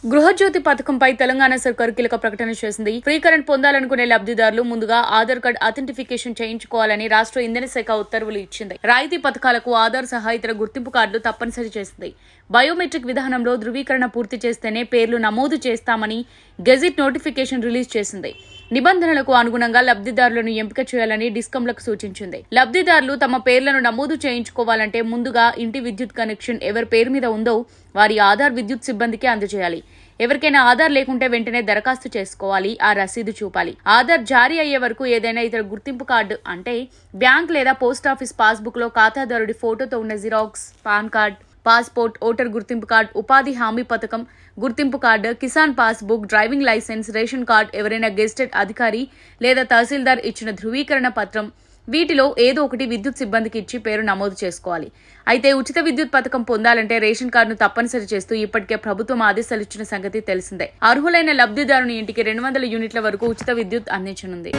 గృహజ్యోతి పథకంపై తెలంగాణ సర్కారు కీలక ప్రకటన చేసింది. ఫ్రీ కరెంట్ పొందాలనుకునే లబ్ధిదారులు ముందుగా ఆధార్ కార్డ్ అథెంటిఫికేషన్ చేయించుకోవాలని రాష్ట్ర ఇంధన శాఖ ఉత్తర్వులు ఇచ్చింది. రాయితీ పథకాలకు ఆధార్ సహా ఇతర గుర్తింపు కార్డులు తప్పనిసరి చేసింది. బయోమెట్రిక్ విధానంలో ధృవీకరణ పూర్తి చేస్తేనే పేర్లు నమోదు చేస్తామని గెజిట్ నోటిఫికేషన్ రిలీజ్ చేసింది. నిబంధనలకు అనుగుణంగా లబ్ధిదారులను ఎంపిక చేయాలని డిస్కంలకు సూచించింది. లబ్ధిదారులు తమ పేర్లను నమోదు చేయించుకోవాలంటే ముందుగా ఇంటి విద్యుత్ కనెక్షన్ ఎవరి పేరు మీద ఉందో వారి ఆధార్ విద్యుత్ సిబ్బందికి అందజేయాలి. ఎవరికైనా ఆధార్ లేకుంటే వెంటనే దరఖాస్తు చేసుకోవాలి. ఆ రసీదు చూపాలి. ఆధార్ జారీ అయ్యే వరకు ఏదైనా ఇతర గుర్తింపు కార్డు అంటే బ్యాంక్ లేదా పోస్టాఫీస్ పాస్బుక్ లో ఖాతాదారుడి ఫోటోతో ఉన్న xerox, pan card, passport, voter గుర్తింపు కార్డు, ఉపాధి హామీ పథకం గుర్తింపు card, Kisan passbook, driving licence, ration card, ఎవరైనా గెజిటెడ్ అధికారి లేదా తహసీల్దార్ ఇచ్చిన ధృవీకరణ పత్రం, వీటిలో ఏదో ఒకటి విద్యుత్ సిబ్బందికి ఇచ్చి పేరు నమోదు చేసుకోవాలి. అయితే ఉచిత విద్యుత్ పథకం పొందాలంటే రేషన్ కార్డును తప్పనిసరి చేస్తూ ఇప్పటికే ప్రభుత్వం ఆదేశాలు ఇచ్చిన సంగతి తెలిసిందే. అర్హులైన లబ్ధిదారుని ఇంటికి 200 యూనిట్ల వరకు ఉచిత విద్యుత్ అందించనుంది.